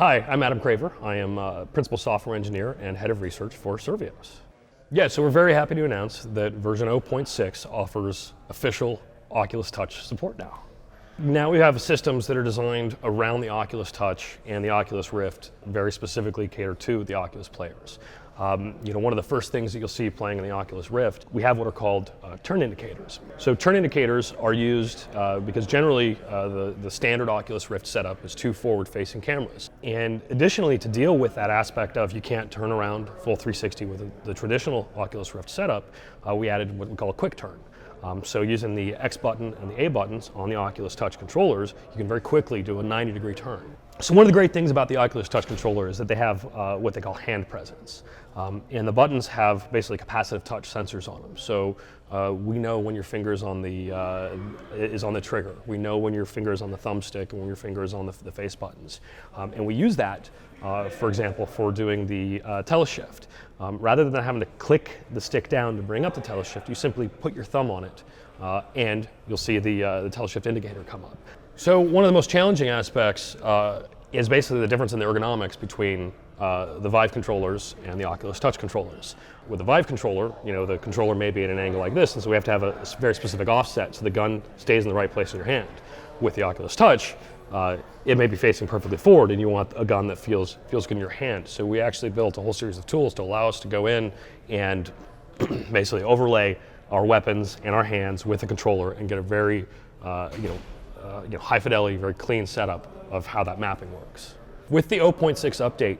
Hi, I'm Adam Craver. I am Principal Software Engineer and Head of Research for Survios. Yeah, so we're very happy to announce that version 0.6 offers official Oculus Touch support now. Now we have systems that are designed around the Oculus Touch and the Oculus Rift, very specifically cater to the Oculus players. One of the first things that you'll see playing in the Oculus Rift, we have what are called turn indicators. So turn indicators are used because generally the standard Oculus Rift setup is two forward-facing cameras. And additionally, to deal with that aspect of you can't turn around full 360 with the traditional Oculus Rift setup, we added what we call a quick turn. So using the X button and the A buttons on the Oculus Touch controllers, you can very quickly do a 90-degree turn. So one of the great things about the Oculus Touch controller is that they have what they call hand presence. And the buttons have basically capacitive touch sensors on them. So we know when your finger is on the trigger. We know when your finger is on the thumbstick and when your finger is on the face buttons. And we use that, for example, for doing the teleshift. Rather than having to click the stick down to bring up the teleshift, you simply put your thumb on it and you'll see the teleshift indicator come up. So one of the most challenging aspects is basically the difference in the ergonomics between the Vive controllers and the Oculus Touch controllers. With the Vive controller, the controller may be at an angle like this, and so we have to have a very specific offset so the gun stays in the right place in your hand. With the Oculus Touch, it may be facing perfectly forward and you want a gun that feels good in your hand. So we actually built a whole series of tools to allow us to go in and basically overlay our weapons and our hands with the controller and get a very high fidelity, very clean setup of how that mapping works. With the 0.6 update,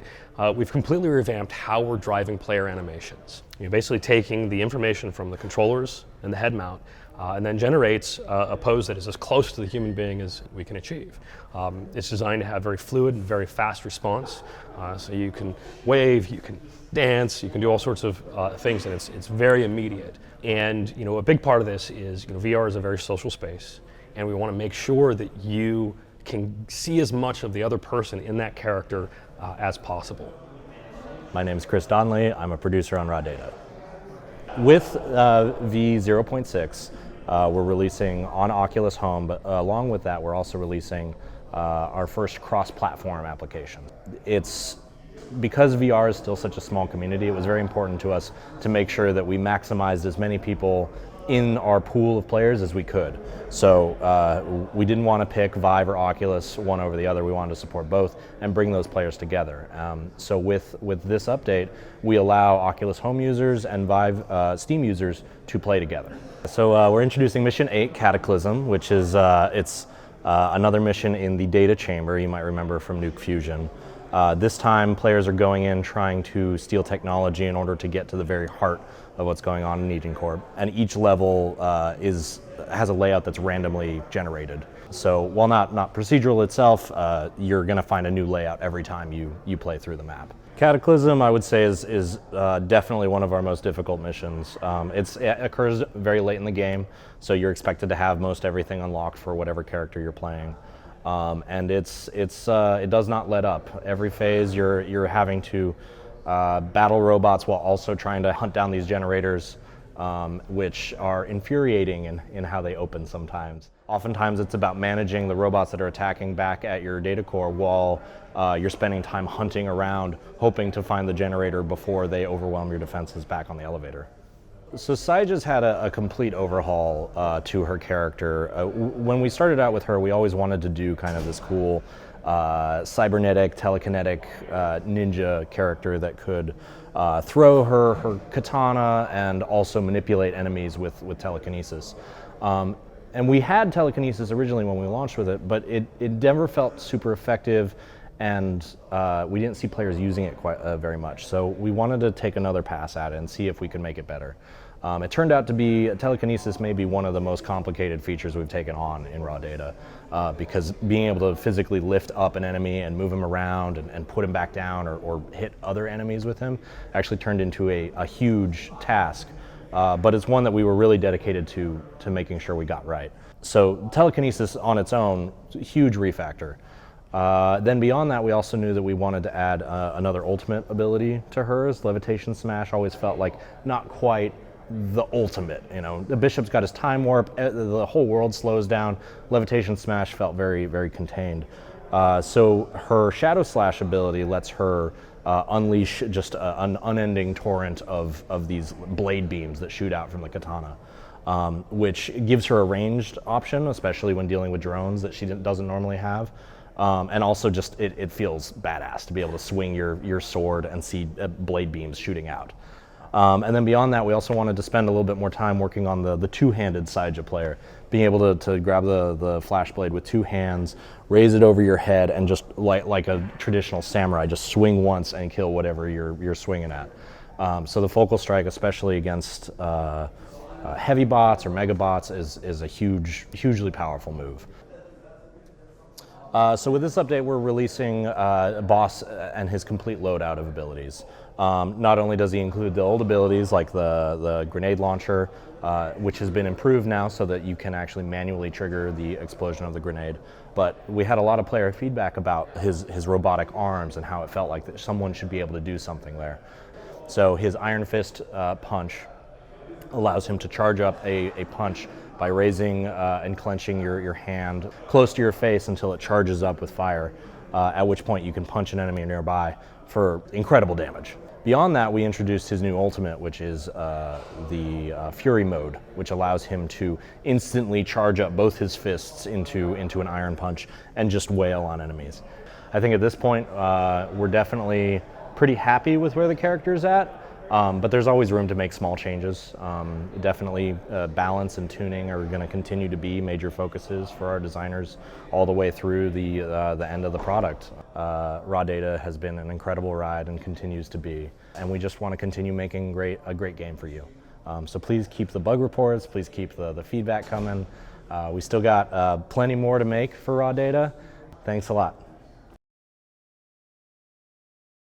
we've completely revamped how we're driving player animations. Basically taking the information from the controllers and the head mount and then generates a pose that is as close to the human being as we can achieve. It's designed to have very fluid and very fast response. So you can wave, you can dance, you can do all sorts of things, and it's very immediate. And a big part of this is VR is a very social space, and we want to make sure that you can see as much of the other person in that character as possible. My name is Chris Donnelly. I'm a producer on Raw Data. With V0.6, we're releasing on Oculus Home, but along with that, we're also releasing our first cross-platform application. Because VR is still such a small community, it was very important to us to make sure that we maximized as many people in our pool of players as we could. So we didn't want to pick Vive or Oculus one over the other. We wanted to support both and bring those players together. So with this update, we allow Oculus Home users and Vive Steam users to play together. So we're introducing Mission 8, Cataclysm, which is another mission in the data chamber you might remember from Nuke Fusion. This time, players are going in trying to steal technology in order to get to the very heart of what's going on in Eden Corp. And each level has a layout that's randomly generated. So while not procedural itself, you're going to find a new layout every time you play through the map. Cataclysm, I would say, is definitely one of our most difficult missions. It occurs very late in the game, so you're expected to have most everything unlocked for whatever character you're playing. And it does not let up. Every phase you're having to battle robots while also trying to hunt down these generators, which are infuriating in how they open sometimes. Oftentimes it's about managing the robots that are attacking back at your data core while you're spending time hunting around, hoping to find the generator before they overwhelm your defenses back on the elevator. So Saija's had a complete overhaul to her character. When we started out with her, we always wanted to do kind of this cool cybernetic, telekinetic ninja character that could throw her katana and also manipulate enemies with telekinesis. And we had telekinesis originally when we launched with it, but it never felt super effective, and we didn't see players using it quite very much. So we wanted to take another pass at it and see if we could make it better. It turned out to be telekinesis may be one of the most complicated features we've taken on in Raw Data, because being able to physically lift up an enemy and move him around and put him back down or hit other enemies with him actually turned into a huge task. But it's one that we were really dedicated to making sure we got right. So telekinesis on its own, huge refactor. Then beyond that, we also knew that we wanted to add another ultimate ability to hers. Levitation Smash always felt like not quite the ultimate. The Bishop's got his time warp, the whole world slows down. Levitation Smash felt very, very contained. So her Shadow Slash ability lets her unleash just an unending torrent of these blade beams that shoot out from the katana, which gives her a ranged option, especially when dealing with drones that she doesn't normally have. And also just it feels badass to be able to swing your sword and see blade beams shooting out. And then beyond that, we also wanted to spend a little bit more time working on the two-handed Saija player, being able to grab the flash blade with two hands, raise it over your head, and just like a traditional samurai, just swing once and kill whatever you're swinging at. So the focal strike, especially against heavy bots or mega bots, is a hugely powerful move. So with this update, we're releasing Boss and his complete loadout of abilities. Not only does he include the old abilities like the grenade launcher, which has been improved now so that you can actually manually trigger the explosion of the grenade, but we had a lot of player feedback about his robotic arms and how it felt like that someone should be able to do something there. So his Iron Fist punch allows him to charge up a punch by raising and clenching your hand close to your face until it charges up with fire, at which point you can punch an enemy nearby for incredible damage. Beyond that, we introduced his new ultimate, which is the Fury mode, which allows him to instantly charge up both his fists into an iron punch and just wail on enemies. I think at this point, we're definitely pretty happy with where the character's at. But there's always room to make small changes. Definitely balance and tuning are going to continue to be major focuses for our designers all the way through the end of the product. Raw Data has been an incredible ride and continues to be, and we just want to continue making a great game for you. So please keep the bug reports, please keep the feedback coming. We still got plenty more to make for Raw Data. Thanks a lot.